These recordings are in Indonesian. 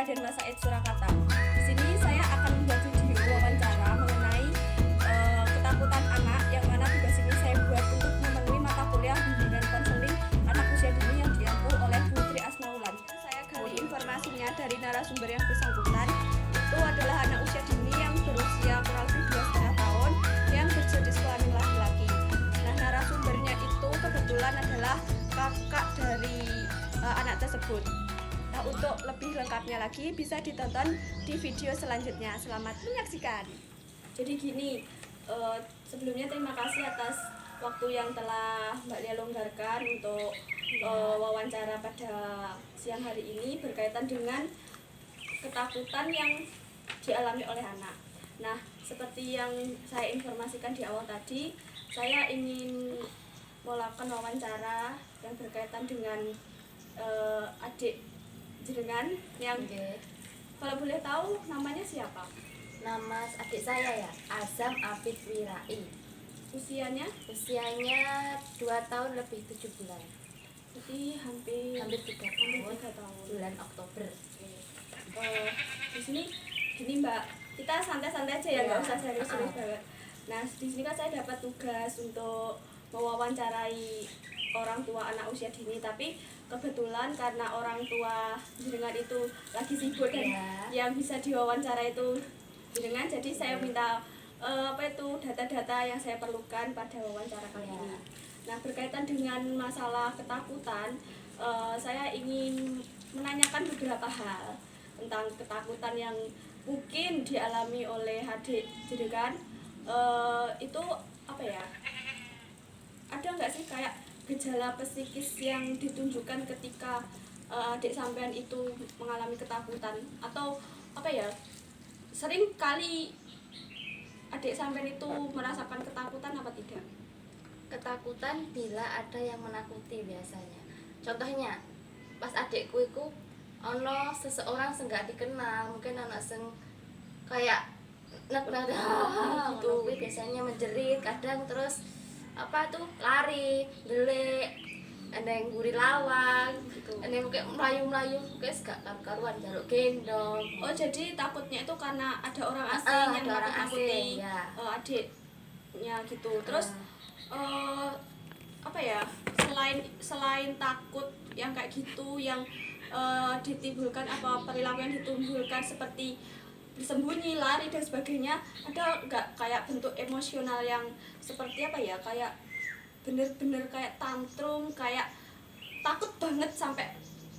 Raden Mas Said Surakarta. Di sini saya akan membuat video wawancara mengenai ketakutan anak, yang mana tugas ini saya buat untuk memenuhi mata kuliah bimbingan konseling anak usia dini yang diampu oleh Putri Asmaulan. Saya gali informasinya dari narasumber yang bersangkutan. Itu adalah anak usia dini yang berusia kurang lebih 2,5 tahun yang berjenis kelamin laki-laki. Nah, narasumbernya itu kebetulan adalah kakak dari anak tersebut. Nah, untuk lebih lengkapnya lagi bisa ditonton di video selanjutnya. Selamat menyaksikan. Jadi gini, sebelumnya terima kasih atas waktu yang telah Mbak Lia longgarkan untuk wawancara pada siang hari ini berkaitan dengan ketakutan yang dialami oleh anak. Nah, seperti yang saya informasikan di awal tadi, saya ingin melakukan wawancara yang berkaitan dengan adik jenengan yang kalau boleh tahu namanya siapa? Nama adik saya ya, Azam Abid Wirai. Usianya 2 tahun lebih 7 bulan. jadi hampir 3 tahun. Bulan Oktober. Di sini gini Mbak, kita santai-santai aja ya, nggak usah serius-serius banget. Nah, di sini kan saya dapat tugas untuk mewawancarai orang tua anak usia dini, tapi kebetulan karena orang tua jenengan itu lagi sibuk dan yang bisa diwawancara itu jenengan, jadi saya minta data-data yang saya perlukan pada wawancara kali ini. Nah, berkaitan dengan masalah ketakutan, saya ingin menanyakan beberapa hal tentang ketakutan yang mungkin dialami oleh adik jenengan. Itu apa ya? Ada nggak sih kayak gejala psikis yang ditunjukkan ketika adik sampean itu mengalami ketakutan, atau apa ya, sering kali adik sampean itu merasakan ketakutan apa tidak? Ketakutan bila ada yang menakuti biasanya. Contohnya, pas adikku itu ono seseorang nggak dikenal, mungkin anak sing kayak nak gitu, biasanya menjerit kadang, terus apa tuh lari, delik, ada yang gurih lawang, gitu. Ada yang kayak melayu-melayu, guys, gak karuan jaluk gendong. Oh, jadi takutnya itu karena ada orang asing yang ada orang nakut-nakuti asing, ya. Adiknya gitu. Terus apa ya? Selain takut yang kayak gitu, yang ditimbulkan apa perilaku yang ditimbulkan seperti bersembunyi, lari dan sebagainya, ada nggak kayak bentuk emosional yang seperti apa ya, kayak bener-bener kayak tantrum, kayak takut banget sampai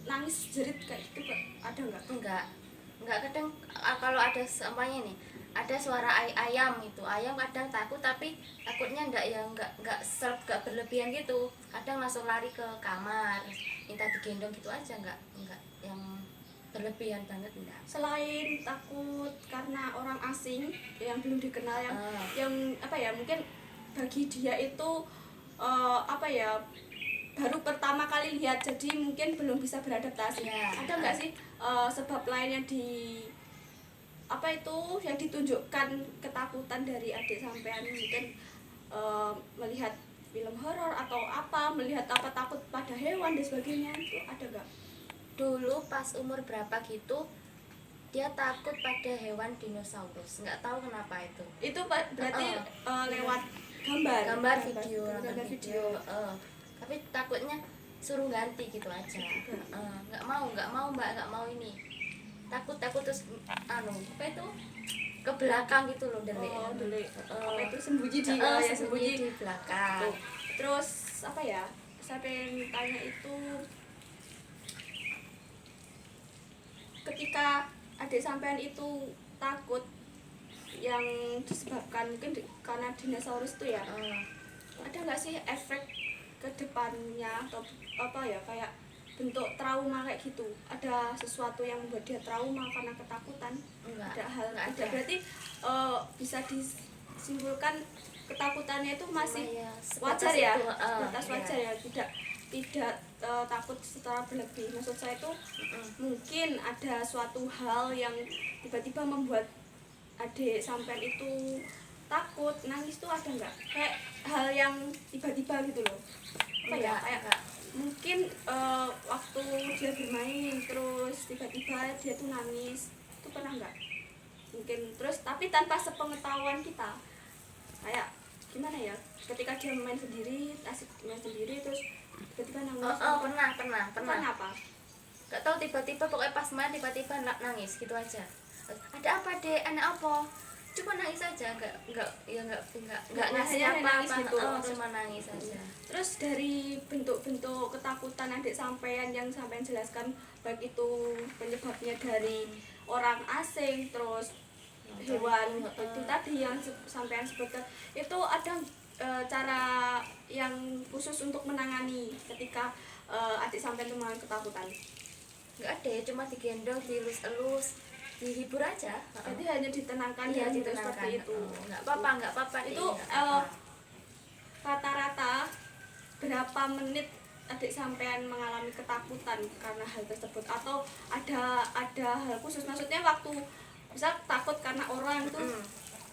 nangis jerit kayak gitu, ada nggak? Enggak, kadang kalau ada sampahnya nih, ada suara ayam itu, ayam kadang takut, tapi takutnya enggak berlebihan gitu, kadang langsung lari ke kamar minta digendong gitu aja, enggak yang berlebihan banget, enggak. Selain takut karena orang asing yang belum dikenal, yang apa ya, mungkin bagi dia itu apa ya, baru pertama kali lihat, jadi mungkin belum bisa beradaptasi. Ada nggak sih sebab lain yang yang ditunjukkan ketakutan dari adik sampean, mungkin melihat film horor atau apa, melihat apa, takut pada hewan dan sebagainya, itu ada nggak? Dulu pas umur berapa gitu dia takut pada hewan dinosaurus, nggak tahu kenapa itu berarti lewat gambar video. Tapi takutnya suruh ganti gitu aja. Nggak mau mbak, nggak mau ini, takut terus apa itu ke belakang gitu loh, delik. Apa itu sembunyi di belakang. Terus apa ya, saya pengen tanya itu, ketika adik sampean itu takut yang disebabkan mungkin karena dinosaurus itu ya, ada nggak sih efek ke depannya atau apa ya, kayak bentuk trauma kayak gitu? Ada sesuatu yang membuat dia trauma karena ketakutan? Enggak Tidak, berarti bisa disimpulkan ketakutannya itu masih wajar ya, sebatas wajar ya, tidak takut secara berlebih. Maksud saya itu mungkin ada suatu hal yang tiba-tiba membuat adik sampean itu takut, nangis tuh, ada nggak? Kayak hal yang tiba-tiba gitu loh. Apa ya, kayak mungkin waktu dia bermain terus tiba-tiba dia tuh nangis, itu pernah nggak? Mungkin terus tapi tanpa sepengetahuan kita, kayak gimana ya, ketika dia main sendiri, asik main sendiri terus tiba-tiba nangis. Pernah. Kenapa? Gak tahu, tiba-tiba pokoknya pas main tiba-tiba nangis gitu aja. Ada apa dek, anak apa, cuma nangis aja, nggak ngasih Hanya nangis apa-apa gitu. cuma nangis aja. Terus dari bentuk-bentuk ketakutan adik sampean yang sampean jelaskan, baik itu penyebabnya dari orang asing, terus hewan itu tadi yang sampean sebutkan, itu ada cara yang khusus untuk menangani ketika adik sampean itu mengalami ketakutan? Nggak ada ya, cuma digendong, dielus-elus, dihibur aja. Jadi hanya ditenangkan Iya, gitu, ditenangkan. seperti itu. Nggak apa-apa Itu nggak apa-apa. rata-rata berapa menit adik sampean mengalami ketakutan karena hal tersebut, atau ada hal khusus, maksudnya waktu bisa takut karena orang itu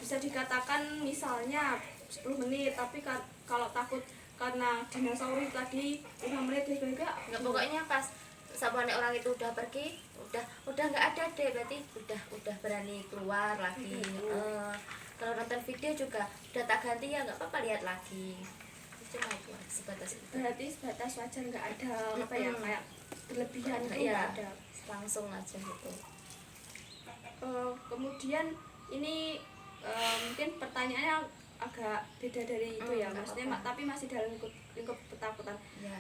bisa dikatakan misalnya 10 menit, tapi kalau takut karena dinosaurus tadi 5 menit juga Nggak, pokoknya pas sampai orang itu udah pergi, udah nggak ada deh, berarti udah berani keluar lagi. Kalau nonton video juga udah tak ganti ya nggak apa-apa, lihat lagi. Cuma itu sebatas itu. berarti sebatas wajar, nggak ada apa ya kayak berlebihan itu Iya, nggak ada. langsung aja gitu. Kemudian ini mungkin pertanyaannya agak beda dari itu ya, nggak maksudnya apa-apa. tapi masih dalam lingkup ketakutan. Ya.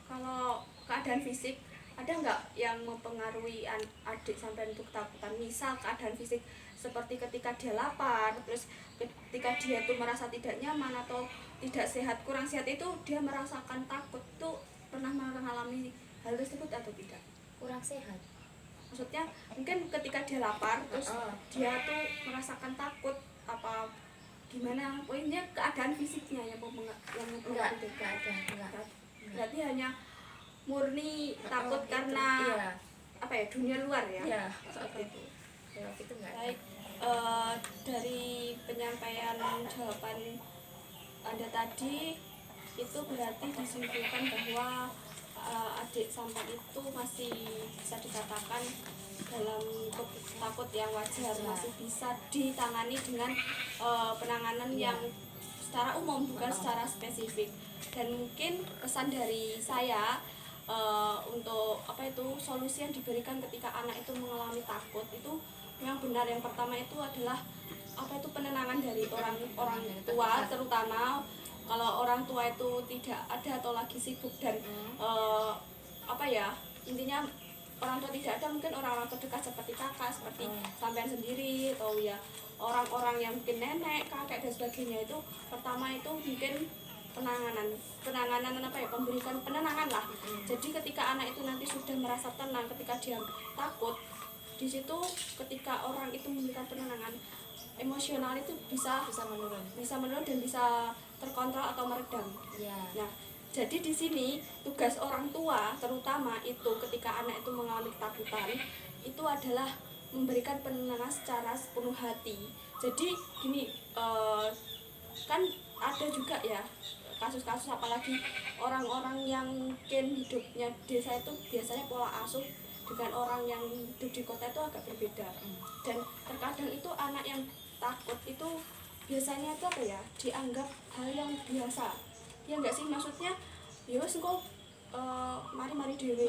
Kalau keadaan fisik ada nggak yang mempengaruhi adik sampai untuk ketakutan? Misal keadaan fisik seperti ketika dia lapar, terus ketika dia tuh merasa tidak nyaman atau tidak sehat, kurang sehat, itu dia merasakan takut. Tuh pernah mengalami hal tersebut atau tidak? Kurang sehat. Maksudnya mungkin ketika dia lapar terus dia tuh merasakan takut apa gimana? Poinnya keadaan fisiknya yang Enggak ada. Berarti hanya murni takut Gitu. karena Iya. apa ya, dunia luar ya? Iya, Seperti itu. Ya, itu enggak ada. Baik, dari penyampaian jawaban Anda tadi itu berarti disimpulkan bahwa adik sampai itu masih bisa dikatakan dalam takut yang wajar, masih bisa ditangani dengan penanganan yang secara umum, bukan secara spesifik. Dan mungkin pesan dari saya untuk apa itu solusi yang diberikan ketika anak itu mengalami takut itu yang benar. Yang pertama itu adalah apa itu penenangan dari orang tua, terutama kalau orang tua itu tidak ada atau lagi sibuk dan apa ya, intinya orang tua tidak ada, mungkin orang-orang terdekat seperti kakak, seperti sampean sendiri, atau ya orang-orang yang mungkin nenek, kakek dan sebagainya, itu pertama itu mungkin penanganan apa ya, memberikan penenangan lah. Jadi ketika anak itu nanti sudah merasa tenang, ketika dia takut, di situ ketika orang itu memberikan penenangan, emosional itu bisa menurun dan bisa terkontrol atau meredam. Nah, jadi di sini tugas orang tua terutama itu ketika anak itu mengalami ketakutan itu adalah memberikan penenangan secara sepenuh hati. Jadi gini, kan ada juga ya kasus-kasus, apalagi orang-orang yang mungkin hidupnya desa itu biasanya pola asuh dengan orang yang hidup di kota itu agak berbeda. Dan terkadang itu anak yang takut itu biasanya itu apa ya, dianggap hal yang biasa, ya enggak sih, maksudnya ya wis engko mari dhewe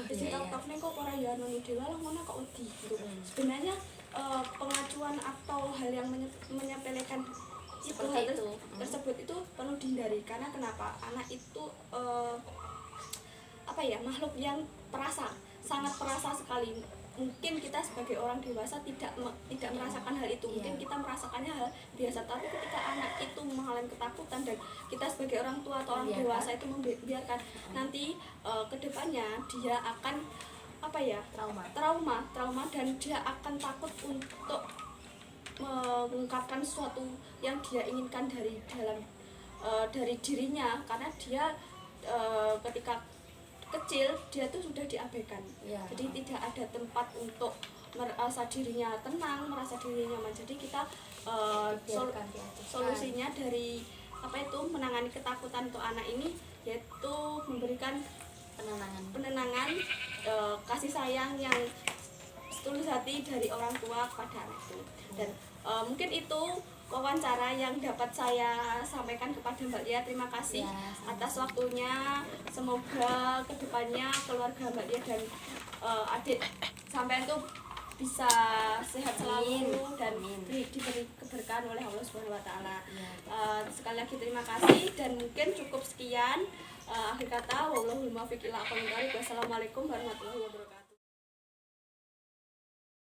wis ditok-tokne kok ora ya anu dhewe lah ngono kok wedi gitu. Sebenarnya pengacuan atau hal yang menyepelekan itu tersebut itu perlu dihindari, karena kenapa, anak itu apa ya, makhluk yang sangat perasa sekali. Mungkin kita sebagai orang dewasa tidak merasakan hal itu, mungkin kita merasakannya hal biasa, tapi ketika anak itu mengalami ketakutan dan kita sebagai orang tua atau orang dewasa itu membiarkan, nanti kedepannya dia akan apa ya, trauma dan dia akan takut untuk mengungkapkan sesuatu yang dia inginkan dari dirinya, karena dia ketika kecil dia tuh sudah diabaikan. Jadi tidak ada tempat untuk merasa dirinya tenang, merasa dirinya nyaman. Jadi kita solusinya dari apa itu menangani ketakutan untuk anak ini yaitu memberikan penenangan, kasih sayang yang setulus hati dari orang tua kepada anak itu. Dan mungkin itu wawancara yang dapat saya sampaikan kepada Mbak Lia. Terima kasih atas waktunya. Semoga kedepannya keluarga Mbak Lia dan adik sampai itu bisa sehat selalu dan diberi keberkahan oleh Allah Subhanahu wa taala. Sekali lagi terima kasih dan mungkin cukup sekian. Akhir kata wallahul muwaffiq ila aqwamit thoriq. Wassalamualaikum warahmatullahi wabarakatuh.